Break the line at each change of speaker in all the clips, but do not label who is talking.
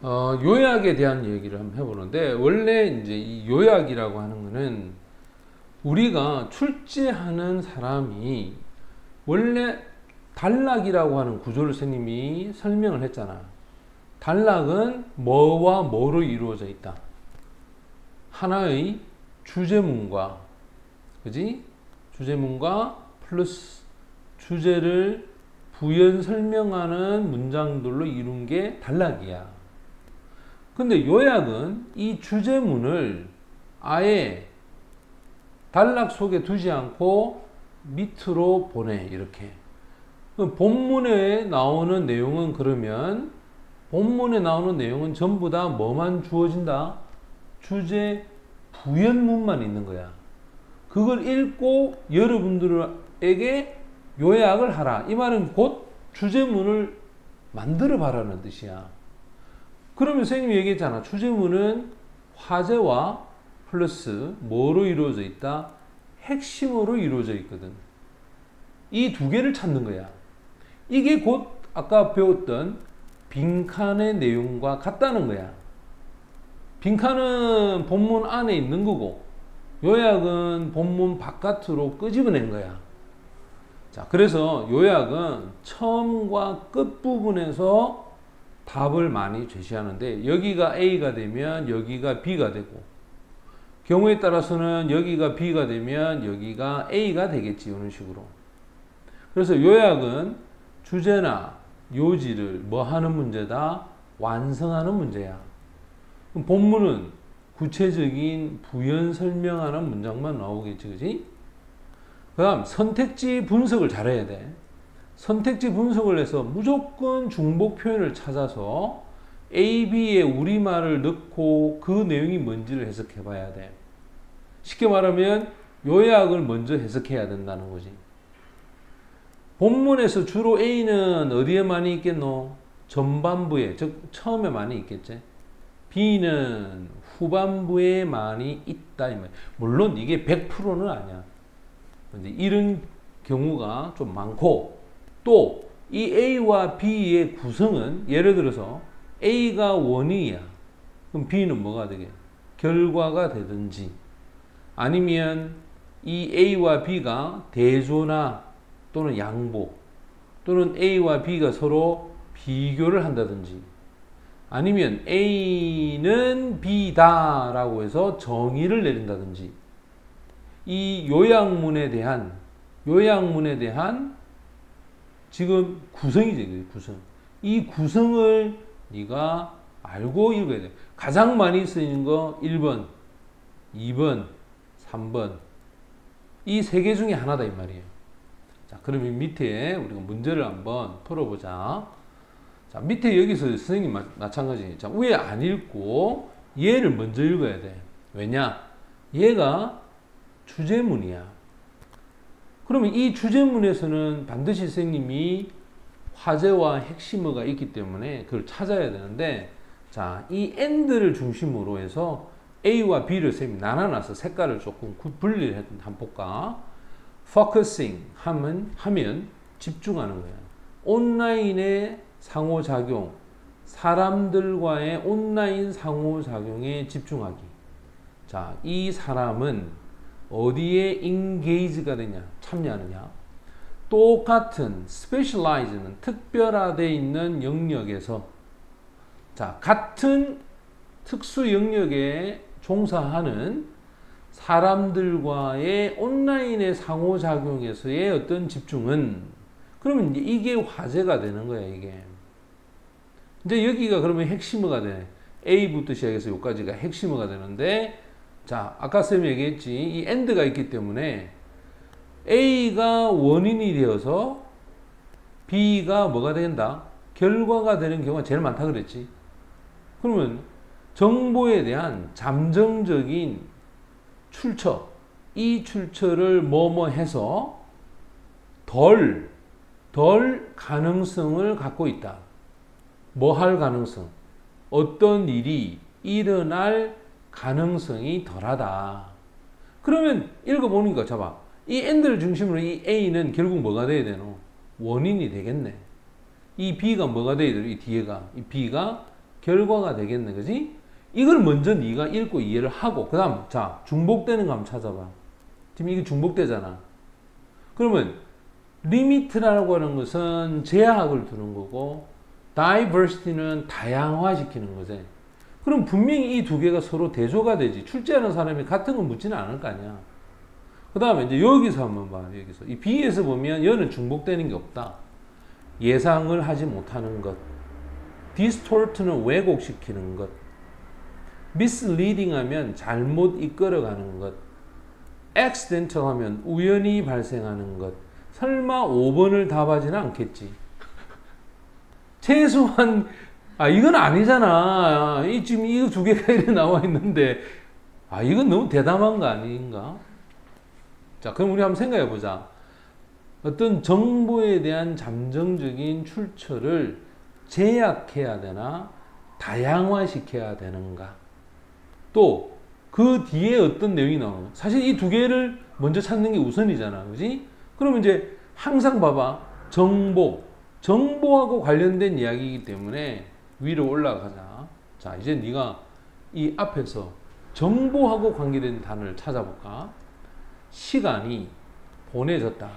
요약에 대한 얘기를 한번 해보는데, 원래 이제 이 요약이라고 하는 거는 우리가 출제하는 사람이 원래 단락이라고 하는 구조를 선생님이 설명을 했잖아. 단락은 뭐와 뭐로 이루어져 있다. 하나의 주제문과, 그지? 주제문과 플러스 주제를 부연 설명하는 문장들로 이룬 게 단락이야. 근데 요약은 이 주제문을 아예 단락 속에 두지 않고 밑으로 보내, 이렇게. 본문에 나오는 내용은, 그러면 본문에 나오는 내용은 전부 다 뭐만 주어진다? 주제 부연문만 있는 거야. 그걸 읽고 여러분들에게 요약을 하라. 이 말은 곧 주제문을 만들어 봐라는 뜻이야. 그러면 선생님이 얘기했잖아. 주제문은 화제와 플러스 뭐로 이루어져 있다? 핵심으로 이루어져 있거든. 이 두 개를 찾는 거야. 이게 곧 아까 배웠던 빈칸의 내용과 같다는 거야. 빈칸은 본문 안에 있는 거고, 요약은 본문 바깥으로 끄집어낸 거야. 자, 그래서 요약은 처음과 끝부분에서 답을 많이 제시하는데, 여기가 A가 되면 여기가 B가 되고, 경우에 따라서는 여기가 B가 되면 여기가 A가 되겠지, 이런 식으로. 그래서 요약은 주제나 요지를 뭐 하는 문제다? 완성하는 문제야. 그럼 본문은 구체적인 부연 설명하는 문장만 나오겠지, 그지? 그 다음 선택지 분석을 잘해야 돼. 선택지 분석을 해서 무조건 중복 표현을 찾아서 A, B에 우리말을 넣고 그 내용이 뭔지를 해석해 봐야 돼. 쉽게 말하면 요약을 먼저 해석해야 된다는 거지. 본문에서 주로 A는 어디에 많이 있겠노? 전반부에, 즉 처음에 많이 있겠지. B는 후반부에 많이 있다, 이 말. 물론 이게 100%는 아니야. 이런 경우가 좀 많고, 또 이 A와 B의 구성은, 예를 들어서 A가 원인이야. 그럼 B는 뭐가 되게? 결과가 되든지, 아니면 이 A와 B가 대조나 또는 양보, 또는 A와 B가 서로 비교를 한다든지, 아니면 A는 B다 라고 해서 정의를 내린다든지, 이 요약문에 대한 지금 구성이지, 구성. 이 구성을 네가 알고 읽어야 돼. 가장 많이 쓰이는 거 1번, 2번, 3번. 이 세 개 중에 하나다, 이 말이에요. 자, 그러면 밑에 우리가 문제를 한번 풀어보자. 자, 밑에 여기서 선생님 마찬가지. 자, 위에 안 읽고 얘를 먼저 읽어야 돼. 왜냐? 얘가 주제문이야. 그러면 이 주제문에서는 반드시 선생님이 화제와 핵심어가 있기 때문에 그걸 찾아야 되는데, 자, 이 and를 중심으로 해서 A와 B를 선생님이 나눠놔서 색깔을 조금 분리를 했는데 한번 볼까? focusing 하면 집중하는 거야. 온라인의 상호작용, 사람들과의 온라인 상호작용에 집중하기. 자, 이 사람은 어디에 engage가 되냐, 참여하느냐. 똑같은 specialize는 특별화되어 있는 영역에서, 자, 같은 특수 영역에 종사하는 사람들과의 온라인의 상호작용에서의 어떤 집중은, 그러면 이게 화제가 되는 거야, 이게. 이제 여기가 그러면 핵심어가 돼. A부터 시작해서 여기까지가 핵심어가 되는데, 자, 아까 쌤이 얘기했지. 이 and가 있기 때문에 A가 원인이 되어서 B가 뭐가 된다? 결과가 되는 경우가 제일 많다 그랬지. 그러면 정보에 대한 잠정적인 출처, 이 출처를 뭐뭐 해서 덜 가능성을 갖고 있다. 뭐 할 가능성? 어떤 일이 일어날 가능성이 덜하다. 그러면 읽어보니까, 잡아. 이 and를 중심으로 이 A는 결국 뭐가 돼야 되노? 원인이 되겠네. 이 B가 뭐가 돼야 되노? 이 뒤에가. 이 B가 결과가 되겠네, 그지? 이걸 먼저 네가 읽고 이해를 하고, 그 다음, 자, 중복되는 거 한번 찾아봐. 지금 이게 중복되잖아. 그러면, 리미트라고 하는 것은 제약을 두는 거고, 다이버시티는 다양화시키는 거지. 그럼 분명히 이 두 개가 서로 대조가 되지. 출제하는 사람이 같은 거 묻지는 않을 거 아니야. 그 다음에 이제 여기서 한번 봐, 여기서. 이 B에서 보면 얘는 중복되는 게 없다. 예상을 하지 못하는 것. distort는 왜곡시키는 것. misleading 하면 잘못 이끌어가는 것. accidental 하면 우연히 발생하는 것. 설마 5번을 답하지는 않겠지. 최소한 이건 아니잖아. 지금 이 두 개가 이렇게 나와 있는데 이건 너무 대담한 거 아닌가? 자, 그럼 우리 한번 생각해 보자. 어떤 정보에 대한 잠정적인 출처를 제약해야 되나 다양화시켜야 되는가? 또 그 뒤에 어떤 내용이 나오는, 사실 이 두 개를 먼저 찾는 게 우선이잖아, 그지? 그러면 이제 항상 봐봐, 정보하고 관련된 이야기이기 때문에 위로 올라가자. 자, 이제 네가 이 앞에서 정보하고 관계된 단어를 찾아볼까? 시간이 보내졌다.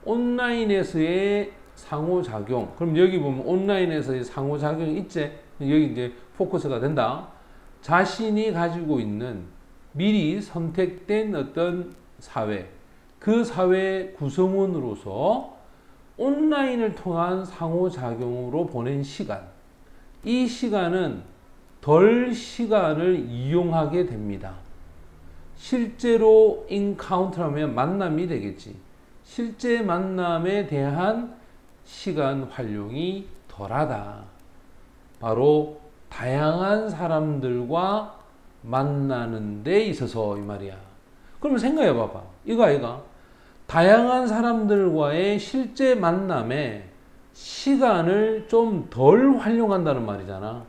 온라인에서의 상호작용. 그럼 여기 보면 온라인에서의 상호작용이 있지? 여기 이제 포커스가 된다. 자신이 가지고 있는 미리 선택된 어떤 사회, 그 사회 구성원으로서 온라인을 통한 상호작용으로 보낸 시간, 이 시간은 덜 시간을 이용하게 됩니다. 실제로 인카운트라면 만남이 되겠지. 실제 만남에 대한 시간 활용이 덜하다. 바로 다양한 사람들과 만나는 데 있어서 이 말이야. 그러면 생각해 봐봐. 이거 다양한 사람들과의 실제 만남에 시간을 좀 덜 활용한다는 말이잖아.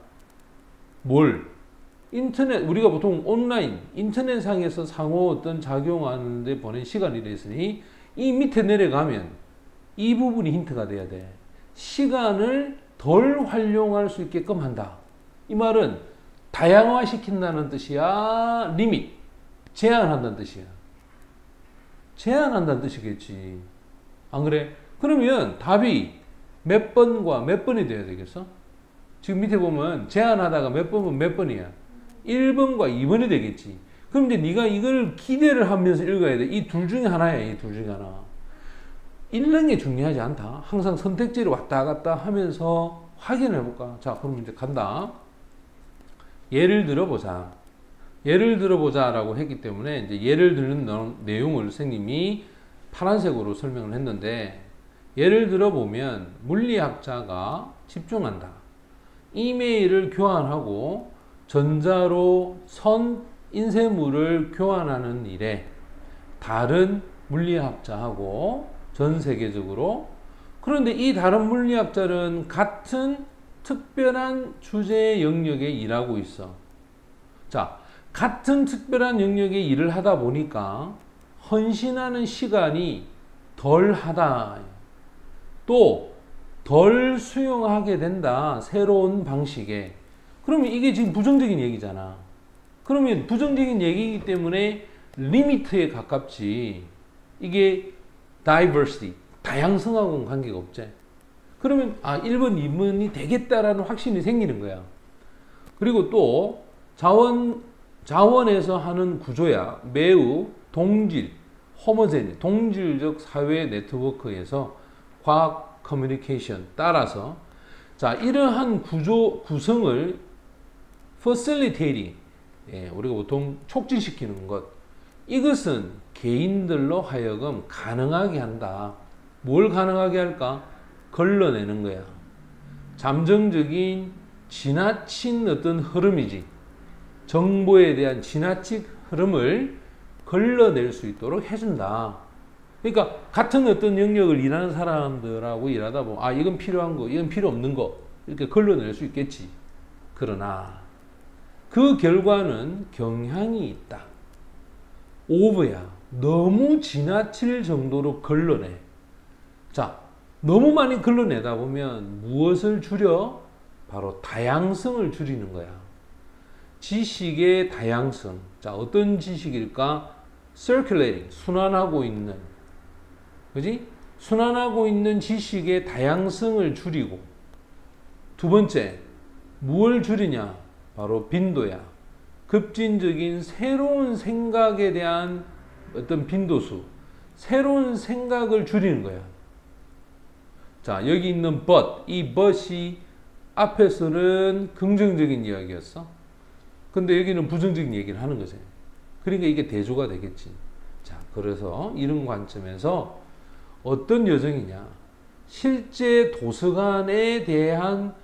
뭘? 인터넷, 우리가 보통 온라인, 인터넷상에서 상호 어떤 작용하는데 보낸 시간이 됐으니 이 밑에 내려가면 이 부분이 힌트가 돼야 돼. 시간을 덜 활용할 수 있게끔 한다. 이 말은 다양화시킨다는 뜻이야? 리밋, 제한한다는 뜻이야? 제한한다는 뜻이겠지. 안 그래? 그러면 답이 몇 번과 몇 번이 돼야 되겠어? 지금 밑에 보면 제한하다가 몇 번은 몇 번이야? 1번과 2번이 되겠지. 그럼 이제 네가 이걸 기대를 하면서 읽어야 돼. 이 둘 중에 하나야. 이 둘 중에 하나. 읽는 게 중요하지 않다. 항상 선택지를 왔다 갔다 하면서 확인해 볼까? 자, 그럼 이제 간다. 예를 들어보자. 예를 들어보자라고 했기 때문에 이제 예를 들는 내용을 선생님이 파란색으로 설명을 했는데, 예를 들어보면 물리학자가 집중한다. 이메일을 교환하고 전자로 선 인쇄물을 교환하는 일에 다른 물리학자하고 전 세계적으로, 그런데 이 다른 물리학자는 같은 특별한 주제 영역에 일하고 있어. 자, 같은 특별한 영역에 일을 하다 보니까 헌신하는 시간이 덜 하다. 또 덜 수용하게 된다. 새로운 방식에. 그러면 이게 지금 부정적인 얘기잖아. 그러면 부정적인 얘기이기 때문에 리미트에 가깝지. 이게 diversity, 다양성하고는 관계가 없지. 그러면 1번, 2번이 되겠다라는 확신이 생기는 거야. 그리고 또 자원에서 하는 구조야. 매우 동질적 사회 네트워크에서 과학 커뮤니케이션 따라서, 자, 이러한 구성을 facilitating, 우리가 보통 촉진시키는 것, 이것은 개인들로 하여금 가능하게 한다. 뭘 가능하게 할까? 걸러내는 거야. 잠정적인 지나친 어떤 흐름이지. 정보에 대한 지나친 흐름을 걸러낼 수 있도록 해준다. 그러니까 같은 어떤 영역을 일하는 사람들하고 일하다 보면 이건 필요한 거, 이건 필요 없는 거 이렇게 걸러낼 수 있겠지. 그러나 그 결과는 경향이 있다. 오버야. 너무 지나칠 정도로 걸러내. 자, 너무 많이 걸러내다 보면 무엇을 줄여? 바로 다양성을 줄이는 거야. 지식의 다양성. 자, 어떤 지식일까? circulating, 순환하고 있는. 그지? 순환하고 있는 지식의 다양성을 줄이고. 두 번째, 무엇을 줄이냐? 바로 빈도야. 급진적인 새로운 생각에 대한 어떤 빈도수, 새로운 생각을 줄이는 거야. 자, 여기 있는 but, 이 but이 앞에서는 긍정적인 이야기였어. 근데 여기는 부정적인 얘기를 하는 거지. 그러니까 이게 대조가 되겠지. 자, 그래서 이런 관점에서 어떤 여정이냐? 실제 도서관에 대한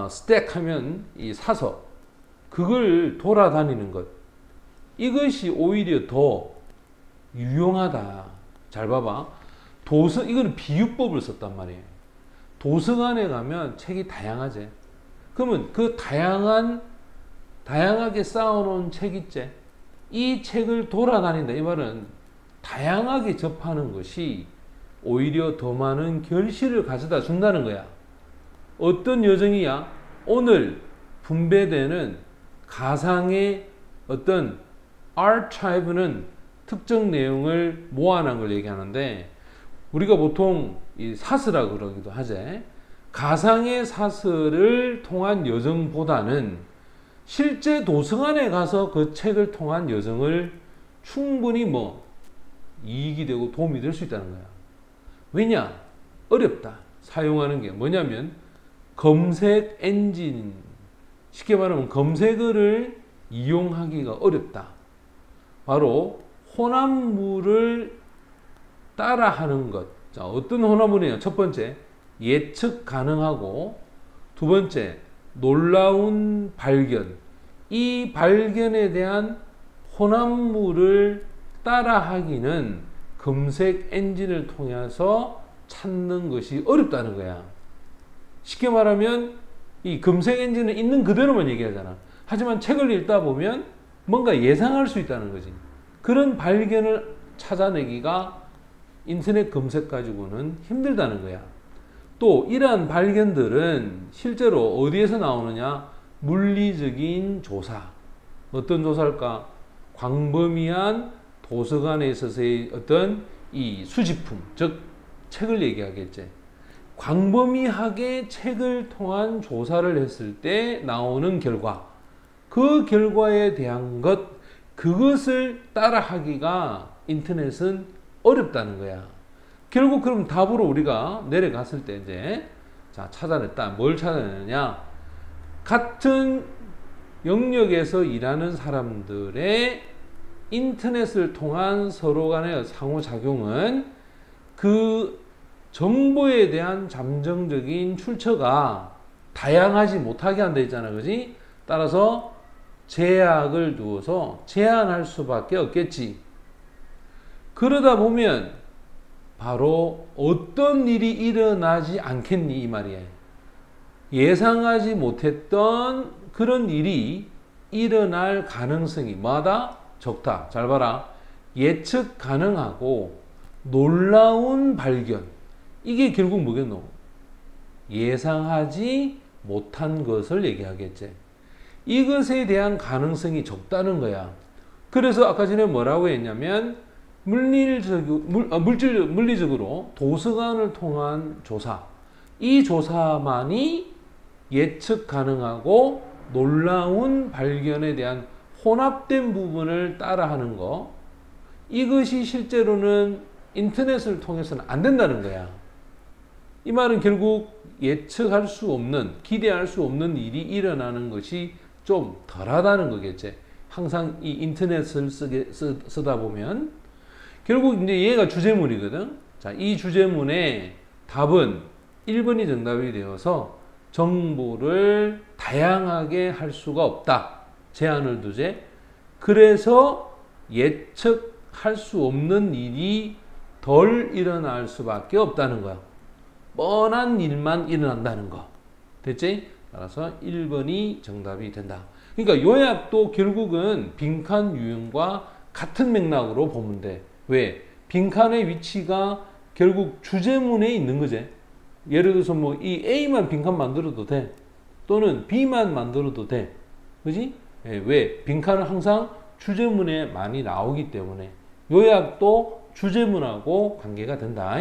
스택 하면 이 사서, 그걸 돌아다니는 것. 이것이 오히려 더 유용하다. 잘 봐봐. 이거는 비유법을 썼단 말이에요. 도서관에 가면 책이 다양하지. 그러면 그 다양하게 쌓아놓은 책 있지. 이 책을 돌아다닌다. 이 말은 다양하게 접하는 것이 오히려 더 많은 결실을 가져다 준다는 거야. 어떤 여정이야? 오늘 분배되는 가상의 어떤 archive는 특정 내용을 모아놓은 걸 얘기하는데, 우리가 보통 이 사서라 그러기도 하지. 가상의 사서를 통한 여정보다는 실제 도서관에 가서 그 책을 통한 여정을 충분히 이익이 되고 도움이 될 수 있다는 거야. 왜냐? 어렵다. 사용하는 게 뭐냐면 검색 엔진, 쉽게 말하면 검색어를 이용하기가 어렵다. 바로 혼합물을 따라하는 것. 자, 어떤 혼합물이냐? 첫 번째, 예측 가능하고, 두 번째, 놀라운 발견. 이 발견에 대한 혼합물을 따라하기는 검색 엔진을 통해서 찾는 것이 어렵다는 거야. 쉽게 말하면 이 검색 엔진은 있는 그대로만 얘기하잖아. 하지만 책을 읽다 보면 뭔가 예상할 수 있다는 거지. 그런 발견을 찾아내기가 인터넷 검색 가지고는 힘들다는 거야. 또 이러한 발견들은 실제로 어디에서 나오느냐? 물리적인 조사. 어떤 조사일까? 광범위한 도서관에 있어서의 어떤 이 수집품, 즉 책을 얘기하겠지. 광범위하게 책을 통한 조사를 했을 때 나오는 결과, 그 결과에 대한 그것을 따라하기가 인터넷은 어렵다는 거야. 결국 그럼 답으로 우리가 내려갔을 때 이제 찾아냈다. 뭘 찾아내느냐? 같은 영역에서 일하는 사람들의 인터넷을 통한 서로 간의 상호작용은 그 정보에 대한 잠정적인 출처가 다양하지 못하게 한다 했잖아. 그지? 따라서 제약을 두어서 제한할 수밖에 없겠지. 그러다 보면 바로 어떤 일이 일어나지 않겠니? 이 말이야. 예상하지 못했던 그런 일이 일어날 가능성이 뭐다? 적다. 잘 봐라. 예측 가능하고 놀라운 발견. 이게 결국 뭐겠노? 예상하지 못한 것을 얘기하겠지. 이것에 대한 가능성이 적다는 거야. 그래서 아까 전에 뭐라고 했냐면 물리적으로 도서관을 통한 조사, 이 조사만이 예측 가능하고 놀라운 발견에 대한 혼합된 부분을 따라하는 거, 이것이 실제로는 인터넷을 통해서는 안 된다는 거야. 이 말은 결국 예측할 수 없는, 기대할 수 없는 일이 일어나는 것이 좀 덜하다는 거겠지. 항상 이 인터넷을 쓰다 보면 결국 이제 얘가 주제문이거든. 자, 이 주제문의 답은 1번이 정답이 되어서 정보를 다양하게 할 수가 없다. 제한을 두제. 그래서 예측할 수 없는 일이 덜 일어날 수밖에 없다는 거야. 뻔한 일만 일어난다는 거. 됐지? 따라서 1번이 정답이 된다. 그러니까 요약도 결국은 빈칸 유형과 같은 맥락으로 보면 돼. 왜? 빈칸의 위치가 결국 주제문에 있는 거지. 예를 들어서 이 A만 빈칸 만들어도 돼. 또는 B만 만들어도 돼. 그지? 예, 왜? 빈칸은 항상 주제문에 많이 나오기 때문에 요약도 주제문하고 관계가 된다.